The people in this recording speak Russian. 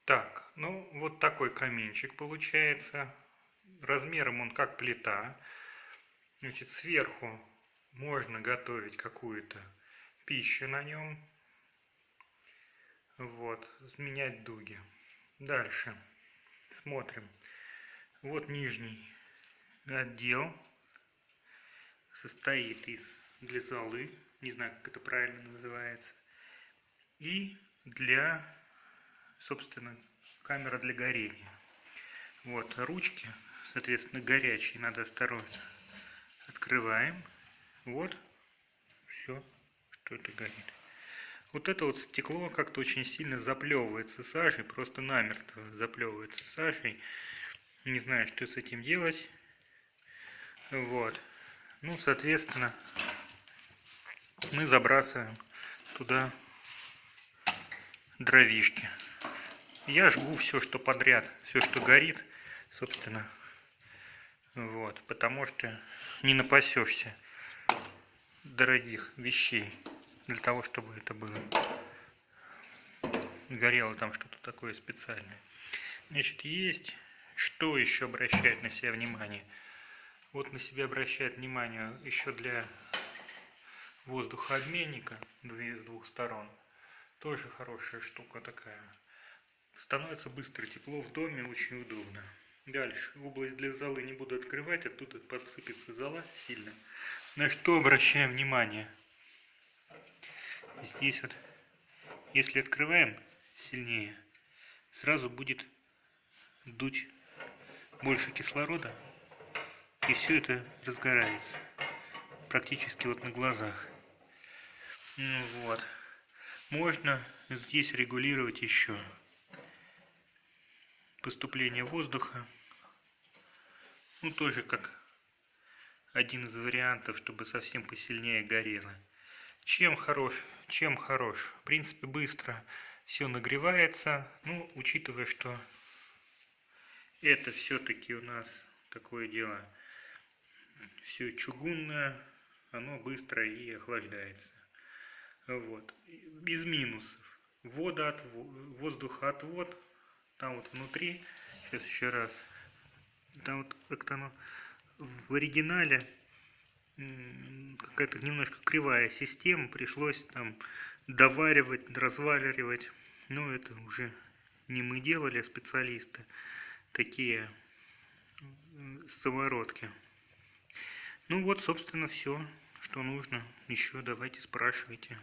Так, ну вот такой каминчик получается. Размером он как плита. Значит, сверху можно готовить какую-то пищу на нем. Вот, менять дуги. Дальше смотрим. Вот нижний отдел состоит для золы, не знаю, как это правильно называется, и для, собственно, камера для горения. Вот ручки, соответственно, горячие, надо осторожно. Открываем. Вот, все, что это горит. Вот это вот стекло как-то очень сильно заплевывается сажей, просто намертво заплевывается сажей. Не знаю, что с этим делать. Вот. Ну, соответственно, мы забрасываем туда дровишки. Я жгу все, что подряд, все, что горит, собственно. Вот, потому что не напасешься дорогих вещей для того, чтобы это было. Горело там что-то такое специальное. Значит, есть. Что еще обращает на себя внимание? Вот на себя обращает внимание еще для воздухообменника с двух сторон. Тоже хорошая штука такая. Становится быстро тепло в доме, очень удобно. Дальше. Область для золы не буду открывать, оттуда подсыпется зола сильно. На что обращаем внимание? Здесь вот, если открываем сильнее, сразу будет дуть больше кислорода, и все это разгорается. Практически вот на глазах. Вот. Можно здесь регулировать еще поступление воздуха. Ну, тоже как один из вариантов, чтобы совсем посильнее горело. Чем хорош? В принципе, быстро все нагревается. Ну, учитывая, что это все-таки у нас такое дело, все чугунное, оно быстро и охлаждается. Вот. Без минусов. Воздухоотвод. Там вот внутри, сейчас еще раз, там вот как-то оно в оригинале какая-то немножко кривая система, пришлось там доваривать, разваливать. Но это уже не мы делали, а специалисты. Такие самородки. Ну вот, собственно, все, что нужно. Еще давайте спрашивайте.